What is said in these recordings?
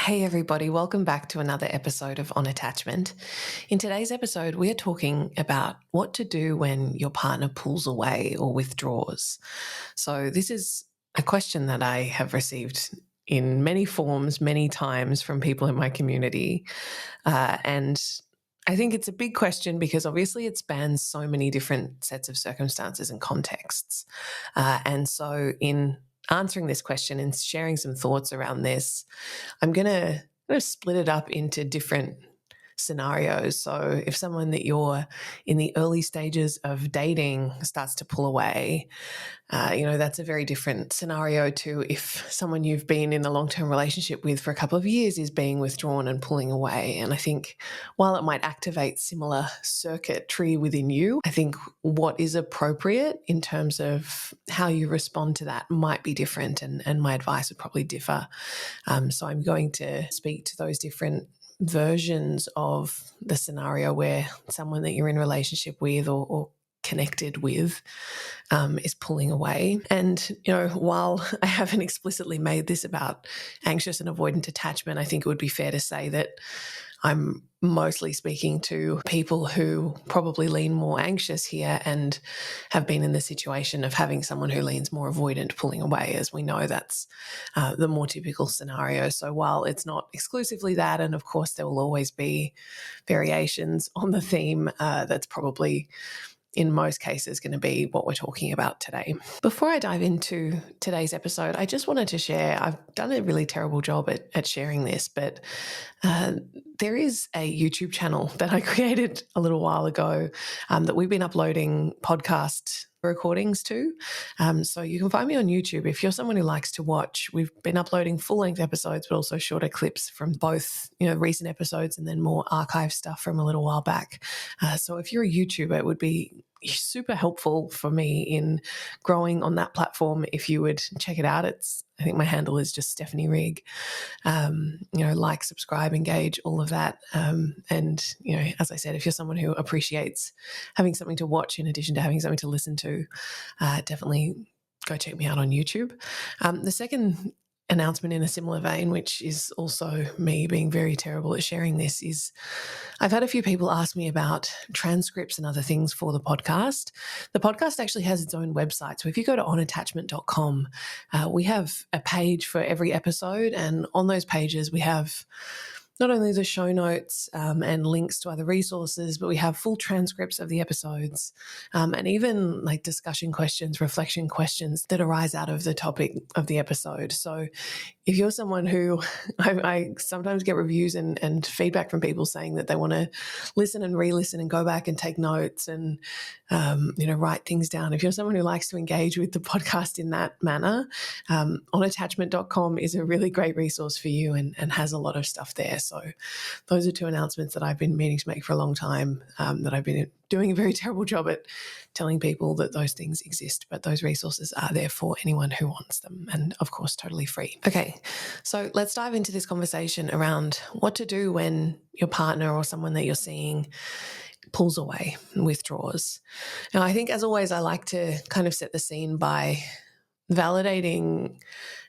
Hey, everybody, welcome back to another episode of On Attachment. In today's episode, we are talking about what to do when your partner pulls away or withdraws. So, this is a question that I have received in many forms, many times from people in my community. And I think it's a big question because obviously it spans so many different sets of circumstances and contexts. In answering this question and sharing some thoughts around this, I'm gonna split it up into different scenarios. So if someone that you're in the early stages of dating starts to pull away, that's a very different scenario to if someone you've been in a long-term relationship with for a couple of years is being withdrawn and pulling away. And I think while it might activate similar circuitry within you, I think what is appropriate in terms of how you respond to that might be different, and my advice would probably differ. So I'm going to speak to those different versions of the scenario where someone that you're in relationship with or connected with is pulling away. And, while I haven't explicitly made this about anxious and avoidant attachment, I think it would be fair to say that I'm mostly speaking to people who probably lean more anxious here and have been in the situation of having someone who leans more avoidant pulling away. As we know, that's the more typical scenario. So while it's not exclusively that, and of course there will always be variations on the theme, that's probably in most cases going to be what we're talking about today. Before I dive into today's episode, I just wanted to share, I've done a really terrible job at sharing this, but there is a YouTube channel that I created a little while ago that we've been uploading podcast recordings to. So you can find me on YouTube. If you're someone who likes to watch, we've been uploading full-length episodes, but also shorter clips from both, recent episodes and then more archive stuff from a little while back. So if you're a YouTuber, it would be super helpful for me in growing on that platform if you would check it out. I think my handle is just Stephanie Rigg. Like, subscribe, engage, all of that. As I said, if you're someone who appreciates having something to watch in addition to having something to listen to, definitely go check me out on YouTube. The second announcement in a similar vein, which is also me being very terrible at sharing this, is I've had a few people ask me about transcripts and other things for the podcast. The podcast actually has its own website. So if you go to onattachment.com, we have a page for every episode. And on those pages, we have not only the show notes and links to other resources, but we have full transcripts of the episodes and even like discussion questions, reflection questions that arise out of the topic of the episode. So if you're someone who I sometimes get reviews and feedback from people saying that they want to listen and re-listen and go back and take notes and, write things down. If you're someone who likes to engage with the podcast in that manner, onattachment.com is a really great resource for you and has a lot of stuff there. So those are two announcements that I've been meaning to make for a long time, that I've been doing a very terrible job at telling people that those things exist, but those resources are there for anyone who wants them, and of course totally free. Okay, so let's dive into this conversation around what to do when your partner or someone that you're seeing pulls away and withdraws. Now, I think, as always, I like to kind of set the scene by validating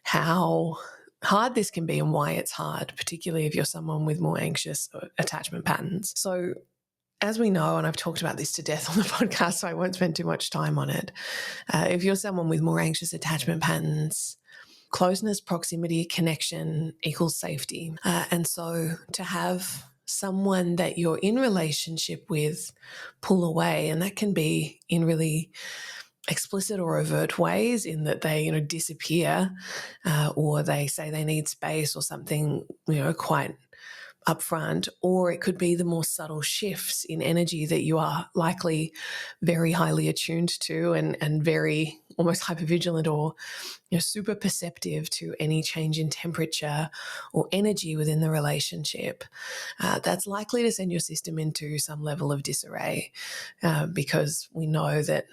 how hard this can be and why it's hard, particularly if you're someone with more anxious attachment patterns. So as we know, and I've talked about this to death on the podcast, so I won't spend too much time on it. If you're someone with more anxious attachment patterns, closeness, proximity, connection equals safety. And so to have someone that you're in relationship with pull away, and that can be in really explicit or overt ways, in that they, disappear, or they say they need space or something, quite upfront, or it could be the more subtle shifts in energy that you are likely very highly attuned to and very almost hypervigilant or super perceptive to any change in temperature or energy within the relationship. That's likely to send your system into some level of disarray, because we know that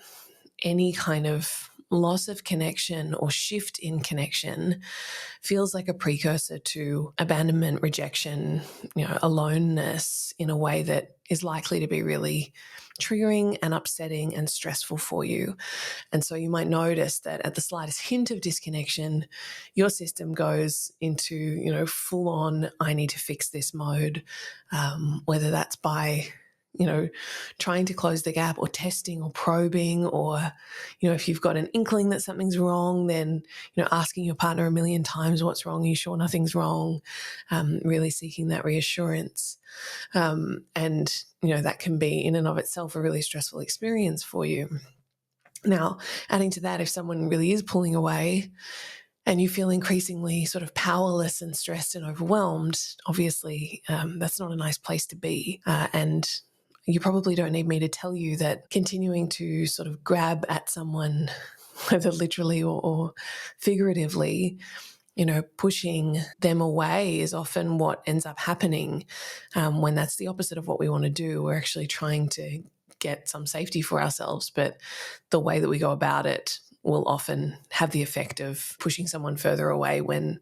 any kind of loss of connection or shift in connection feels like a precursor to abandonment, rejection, aloneness in a way that is likely to be really triggering and upsetting and stressful for you. And so you might notice that at the slightest hint of disconnection, your system goes into, full on, I need to fix this mode, whether that's by trying to close the gap or testing or probing, or, if you've got an inkling that something's wrong, then, asking your partner a million times, what's wrong? Are you sure nothing's wrong? Really seeking that reassurance. And that can be in and of itself a really stressful experience for you. Now, adding to that, if someone really is pulling away and you feel increasingly sort of powerless and stressed and overwhelmed, obviously that's not a nice place to be. And you probably don't need me to tell you that continuing to sort of grab at someone, whether literally or figuratively, pushing them away is often what ends up happening when that's the opposite of what we want to do. We're actually trying to get some safety for ourselves, but the way that we go about it will often have the effect of pushing someone further away when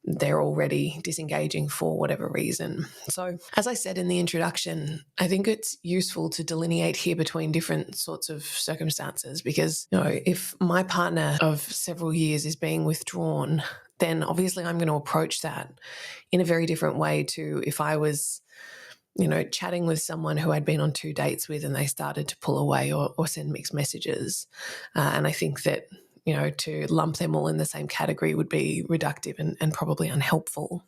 they're already disengaging for whatever reason. So, as I said in the introduction, I think it's useful to delineate here between different sorts of circumstances, because, if my partner of several years is being withdrawn, then obviously I'm going to approach that in a very different way to if I was, chatting with someone who I'd been on 2 dates with and they started to pull away or send mixed messages. And I think that, to lump them all in the same category would be reductive and probably unhelpful.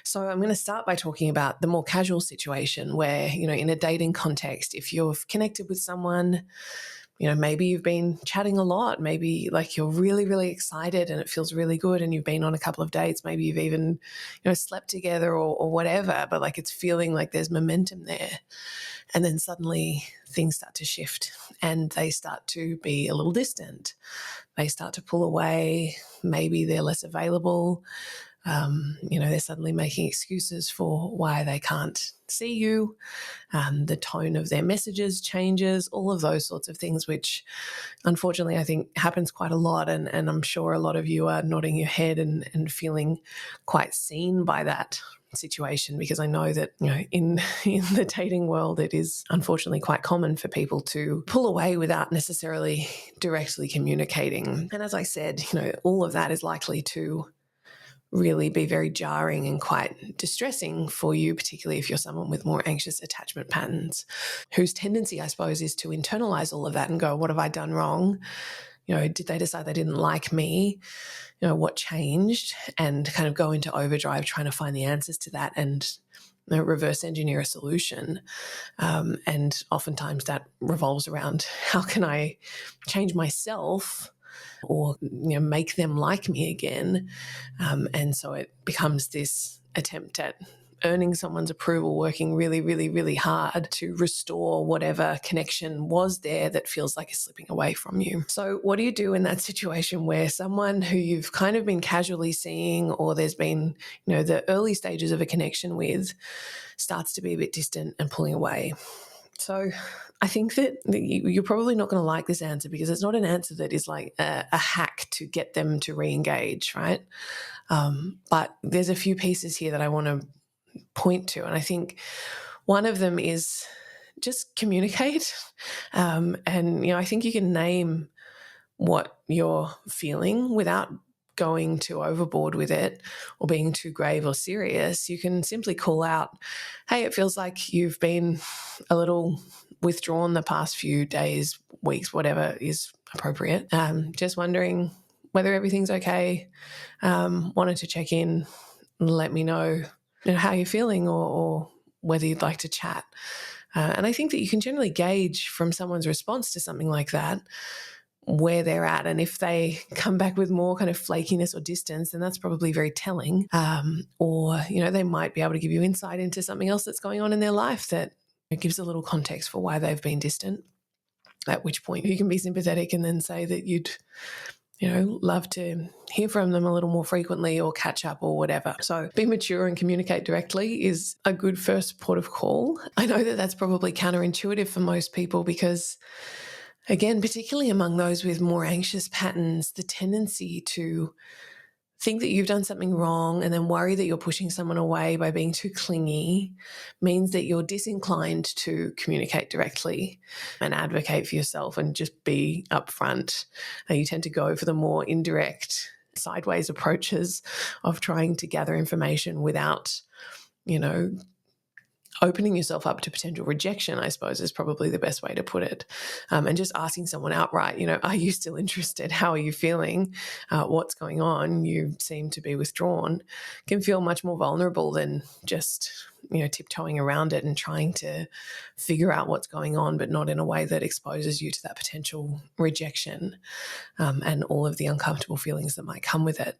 So I'm going to start by talking about the more casual situation where, in a dating context, if you've connected with someone, maybe you've been chatting a lot, maybe like you're really, really excited and it feels really good and you've been on a couple of dates, maybe you've even, slept together or whatever, but like it's feeling like there's momentum there. And then suddenly things start to shift and they start to be a little distant. They start to pull away. Maybe they're less available. They're suddenly making excuses for why they can't see you. The tone of their messages changes, all of those sorts of things, which unfortunately I think happens quite a lot. And I'm sure a lot of you are nodding your head and feeling quite seen by that situation, because I know that, in the dating world, it is unfortunately quite common for people to pull away without necessarily directly communicating. And as I said, all of that is likely to really be very jarring and quite distressing for you, particularly if you're someone with more anxious attachment patterns, whose tendency, I suppose, is to internalize all of that and go, what have I done wrong? Did they decide they didn't like me? What changed? And kind of go into overdrive trying to find the answers to that and reverse engineer a solution. And oftentimes that revolves around how can I change myself or make them like me again. And so it becomes this attempt at earning someone's approval, working really, really, really hard to restore whatever connection was there that feels like is slipping away from you. So what do you do in that situation where someone who you've kind of been casually seeing, or there's been, the early stages of a connection with, starts to be a bit distant and pulling away? So I think that you're probably not going to like this answer, because it's not an answer that is like a hack to get them to re-engage, right? But there's a few pieces here that I want to point to. And I think one of them is just communicate. And, I think you can name what you're feeling without going too overboard with it or being too grave or serious. You can simply call out, hey, it feels like you've been a little withdrawn the past few days, weeks, whatever is appropriate. Just wondering whether everything's okay. Wanted to check in and let me know, how you're feeling or whether you'd like to chat. And I think that you can generally gauge from someone's response to something like that where they're at. And if they come back with more kind of flakiness or distance, then that's probably very telling. Or, they might be able to give you insight into something else that's going on in their life that gives a little context for why they've been distant, at which point you can be sympathetic and then say that you'd, love to hear from them a little more frequently or catch up or whatever. So be mature and communicate directly is a good first port of call. I know that that's probably counterintuitive for most people, because Again, particularly among those with more anxious patterns, the tendency to think that you've done something wrong and then worry that you're pushing someone away by being too clingy means that you're disinclined to communicate directly and advocate for yourself and just be upfront. You tend to go for the more indirect, sideways approaches of trying to gather information without, you know, opening yourself up to potential rejection, I suppose, is probably the best way to put it. And just asking someone outright, are you still interested? How are you feeling? What's going on? You seem to be withdrawn, can feel much more vulnerable than just, tiptoeing around it and trying to figure out what's going on, but not in a way that exposes you to that potential rejection and all of the uncomfortable feelings that might come with it.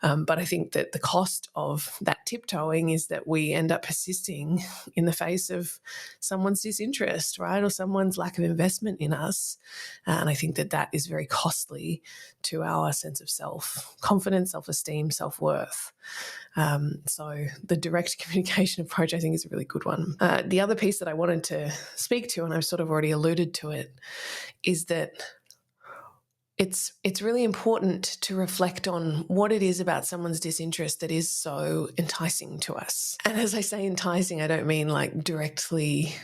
But I think that the cost of that tiptoeing is that we end up persisting in the face of someone's disinterest, right? Or someone's lack of investment in us. And I think that that is very costly to our sense of self-confidence, self-esteem, self-worth. So the direct communication approach, I think, is a really good one. The other piece that I wanted to speak to, and I've sort of already alluded to it, is that it's really important to reflect on what it is about someone's disinterest that is so enticing to us. And as I say enticing, I don't mean like directly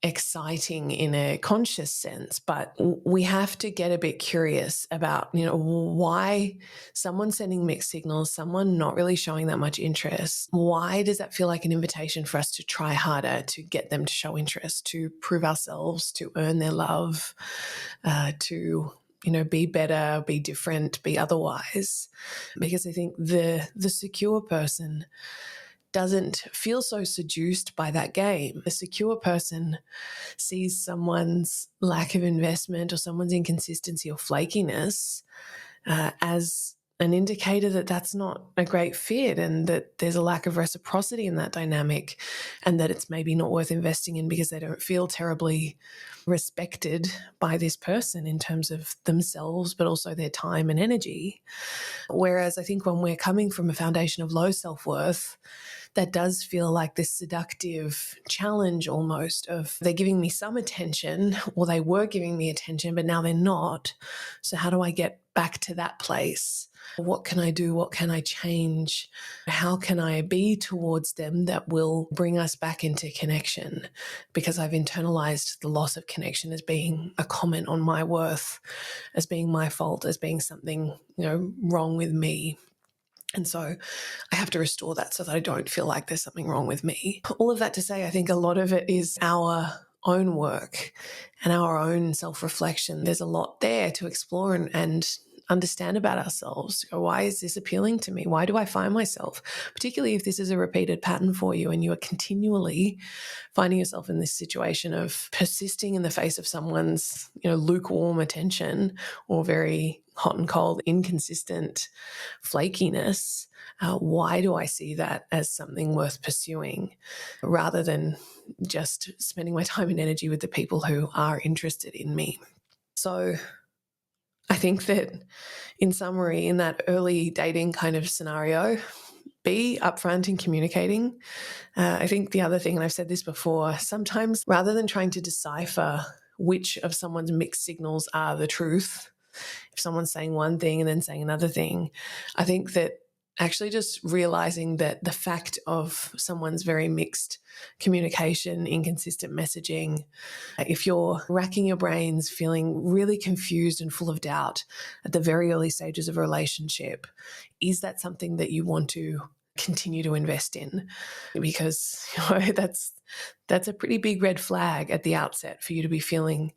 exciting in a conscious sense, but we have to get a bit curious about, why someone's sending mixed signals, someone not really showing that much interest. Why does that feel like an invitation for us to try harder, to get them to show interest, to prove ourselves, to earn their love, to be better, be different, be otherwise? Because I think the secure person doesn't feel so seduced by that game. The secure person sees someone's lack of investment or someone's inconsistency or flakiness as an indicator that that's not a great fit and that there's a lack of reciprocity in that dynamic and that it's maybe not worth investing in because they don't feel terribly respected by this person in terms of themselves, but also their time and energy. Whereas I think when we're coming from a foundation of low self-worth, that does feel like this seductive challenge almost of they're giving me some attention or they were giving me attention, but now they're not. So how do I get back to that place? What can I do? What can I change? How can I be towards them that will bring us back into connection? Because I've internalized the loss of connection as being a comment on my worth, as being my fault, as being something, wrong with me. And so I have to restore that so that I don't feel like there's something wrong with me. All of that to say, I think a lot of it is our own work and our own self-reflection. There's a lot there to explore and understand about ourselves. Why is this appealing to me? Why do I find myself, particularly if this is a repeated pattern for you and you are continually finding yourself in this situation of persisting in the face of someone's, lukewarm attention or very hot and cold, inconsistent flakiness. Why do I see that as something worth pursuing rather than just spending my time and energy with the people who are interested in me? So I think that in summary, in that early dating kind of scenario, be upfront in communicating. I think the other thing, and I've said this before, sometimes rather than trying to decipher which of someone's mixed signals are the truth, if someone's saying one thing and then saying another thing, I think that actually just realizing that the fact of someone's very mixed communication, inconsistent messaging, if you're racking your brains, feeling really confused and full of doubt at the very early stages of a relationship, is that something that you want to continue to invest in? Because that's a pretty big red flag at the outset for you to be feeling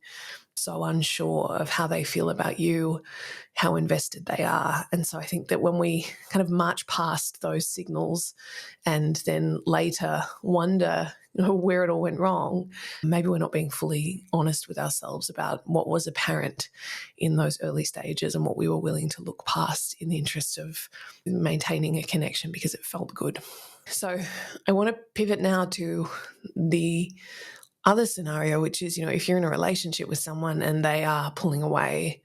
so unsure of how they feel about you, how invested they are. And so I think that when we kind of march past those signals and then later wonder where it all went wrong, maybe we're not being fully honest with ourselves about what was apparent in those early stages and what we were willing to look past in the interest of maintaining a connection because it felt good. So I want to pivot now to the other scenario, which is, if you're in a relationship with someone and they are pulling away,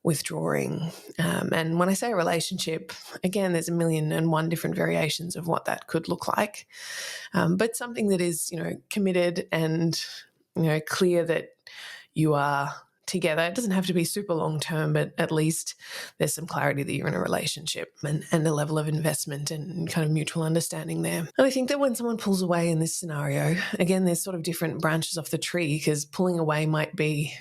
withdrawing. And when I say a relationship, again, there's a million and one different variations of what that could look like. But something that is, committed and, clear that you are together. It doesn't have to be super long term, but at least there's some clarity that you're in a relationship and a level of investment and kind of mutual understanding there. And I think that when someone pulls away in this scenario, again, there's sort of different branches off the tree, because pulling away might be,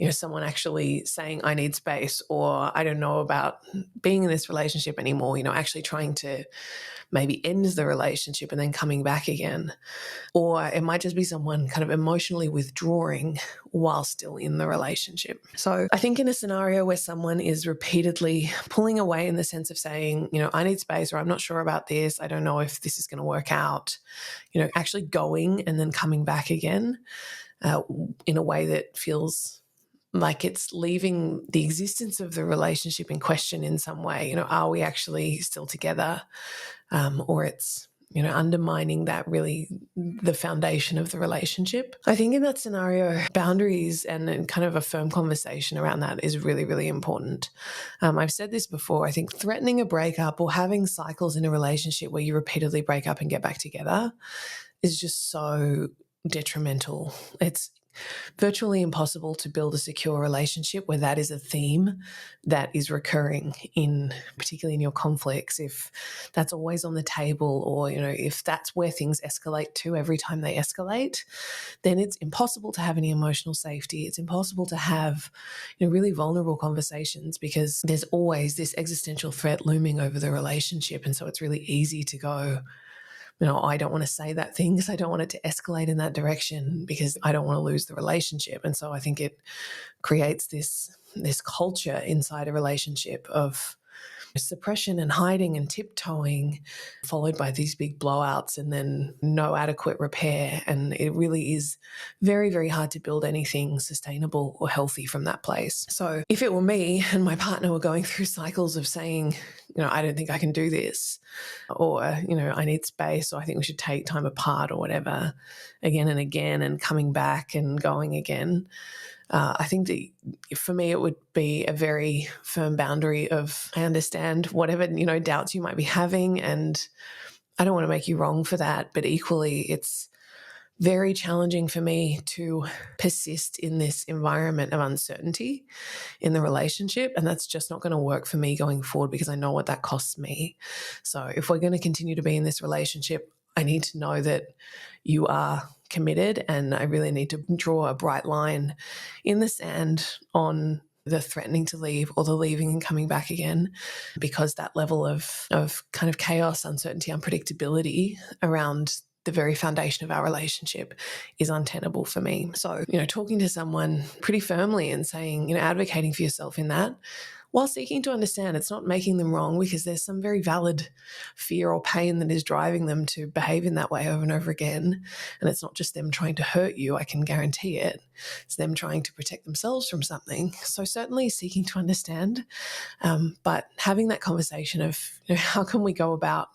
someone actually saying, I need space, or I don't know about being in this relationship anymore, actually trying to maybe end the relationship and then coming back again. Or it might just be someone kind of emotionally withdrawing while still in the relationship. So I think in a scenario where someone is repeatedly pulling away in the sense of saying, I need space, or I'm not sure about this, I don't know if this is going to work out, actually going and then coming back again in a way that feels like it's leaving the existence of the relationship in question in some way. Are we actually still together? Or it's, undermining that really the foundation of the relationship. I think in that scenario, boundaries and kind of a firm conversation around that is really, really important. I've said this before. I think threatening a breakup or having cycles in a relationship where you repeatedly break up and get back together is just so detrimental. It's virtually impossible to build a secure relationship where that is a theme that is recurring particularly in your conflicts. If that's always on the table, or, if that's where things escalate to every time they escalate, then it's impossible to have any emotional safety. It's impossible to have, really vulnerable conversations, because there's always this existential threat looming over the relationship. And so it's really easy to go, I don't want to say that thing because I don't want it to escalate in that direction, because I don't want to lose the relationship. And so I think it creates this culture inside a relationship of suppression and hiding and tiptoeing, followed by these big blowouts and then no adequate repair. And it really is very, very hard to build anything sustainable or healthy from that place. So if it were me and my partner were going through cycles of saying, I don't think I can do this, or, I need space, or I think we should take time apart, or whatever, again and again, and coming back and going again, I think that for me, it would be a very firm boundary of, I understand whatever, doubts you might be having, and I don't want to make you wrong for that. But equally, it's very challenging for me to persist in this environment of uncertainty in the relationship. And that's just not going to work for me going forward, because I know what that costs me. So if we're going to continue to be in this relationship, I need to know that you are committed, and I really need to draw a bright line in the sand on the threatening to leave or the leaving and coming back again, because that level of kind of chaos, uncertainty, unpredictability around the very foundation of our relationship is untenable for me. So, talking to someone pretty firmly and saying, advocating for yourself in that, while seeking to understand it's not making them wrong, because there's some very valid fear or pain that is driving them to behave in that way over and over again. And it's not just them trying to hurt you, I can guarantee it. It's them trying to protect themselves from something. So certainly seeking to understand, but having that conversation of, how can we go about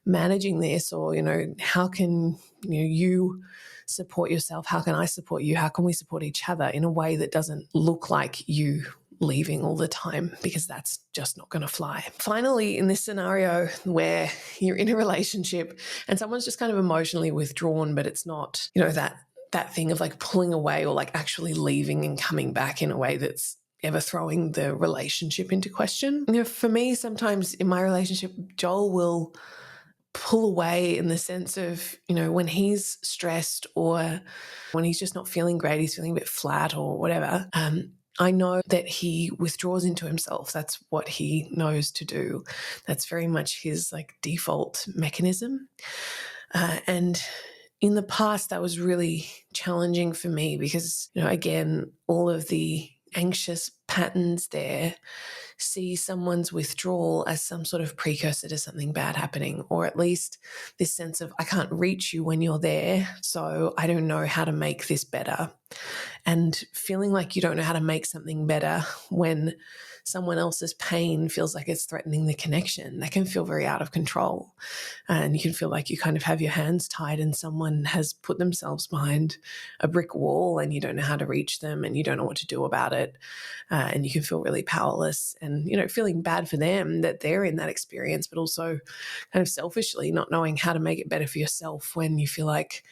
managing this, or, how can you support yourself? How can I support you? How can we support each other in a way that doesn't look like you leaving all the time, because that's just not going to fly. Finally, in this scenario where you're in a relationship and someone's just kind of emotionally withdrawn, but it's not, that thing of like pulling away or like actually leaving and coming back in a way that's ever throwing the relationship into question. For me, sometimes in my relationship, Joel will pull away in the sense of, when he's stressed or when he's just not feeling great, he's feeling a bit flat or whatever. I know that he withdraws into himself. That's what he knows to do. That's very much his default mechanism. And in the past, that was really challenging for me because, again, all of the anxious patterns there see someone's withdrawal as some sort of precursor to something bad happening, or at least this sense of I can't reach you when you're there, so I don't know how to make this better. And feeling like you don't know how to make something better when someone else's pain feels like it's threatening the connection, that can feel very out of control. And you can feel like you kind of have your hands tied and someone has put themselves behind a brick wall and you don't know how to reach them and you don't know what to do about it. And you can feel really powerless and, feeling bad for them that they're in that experience, but also kind of selfishly not knowing how to make it better for yourself when you feel like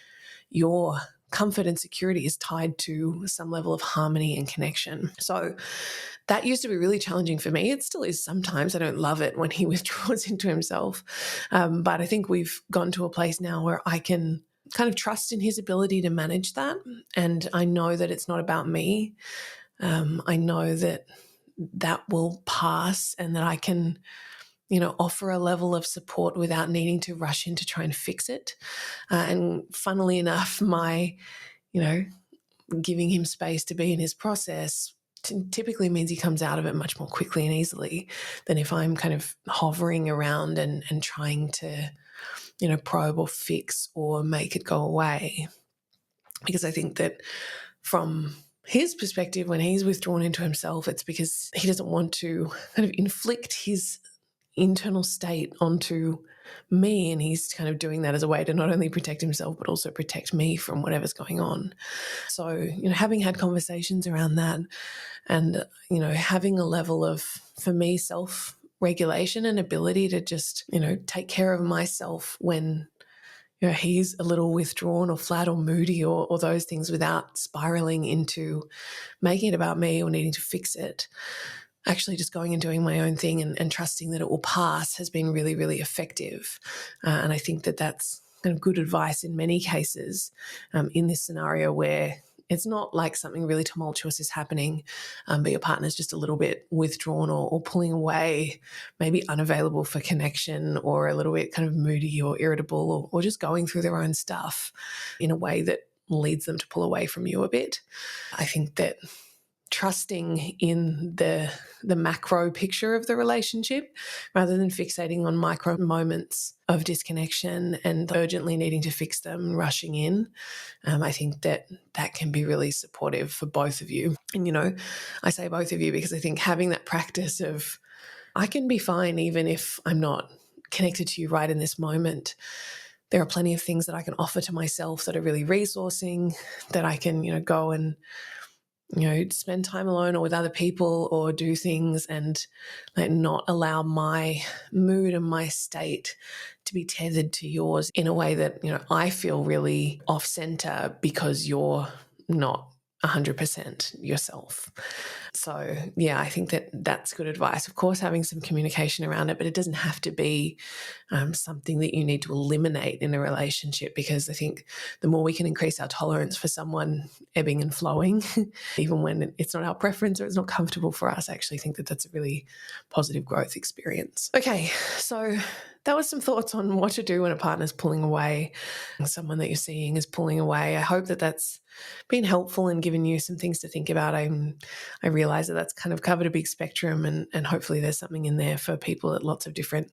you're comfort and security is tied to some level of harmony and connection. So that used to be really challenging for me. It still is sometimes. I don't love it when he withdraws into himself. But I think we've gone to a place now where I can kind of trust in his ability to manage that. And I know that it's not about me. I know that that will pass and that I can, offer a level of support without needing to rush in to try and fix it. And funnily enough, my, giving him space to be in his process typically means he comes out of it much more quickly and easily than if I'm kind of hovering around and trying to, probe or fix or make it go away. Because I think that from his perspective, when he's withdrawn into himself, it's because he doesn't want to kind of inflict his internal state onto me, and he's kind of doing that as a way to not only protect himself but also protect me from whatever's going on. So, having had conversations around that and, having a level of, for me, self-regulation and ability to just, take care of myself when he's a little withdrawn or flat or moody or those things without spiraling into making it about me or needing to fix it. Actually just going and doing my own thing and trusting that it will pass has been really, really effective. And I think that that's kind of good advice in many cases in this scenario where it's not like something really tumultuous is happening, but your partner's just a little bit withdrawn or pulling away, maybe unavailable for connection or a little bit kind of moody or irritable or just going through their own stuff in a way that leads them to pull away from you a bit. I think that trusting in the macro picture of the relationship rather than fixating on micro moments of disconnection and urgently needing to fix them, rushing in. I think that can be really supportive for both of you. And, I say both of you because I think having that practice of I can be fine even if I'm not connected to you right in this moment. There are plenty of things that I can offer to myself that are really resourcing, that I can, go and spend time alone or with other people or do things and not allow my mood and my state to be tethered to yours in a way that, I feel really off center because you're not 100% yourself. So, yeah, I think that that's good advice. Of course, having some communication around it, but it doesn't have to be something that you need to eliminate in a relationship, because I think the more we can increase our tolerance for someone ebbing and flowing, even when it's not our preference or it's not comfortable for us, I actually think that that's a really positive growth experience. Okay, so that was some thoughts on what to do when a partner's pulling away, someone that you're seeing is pulling away. I hope that that's been helpful and given you some things to think about. I realize that that's kind of covered a big spectrum and hopefully there's something in there for people at lots of different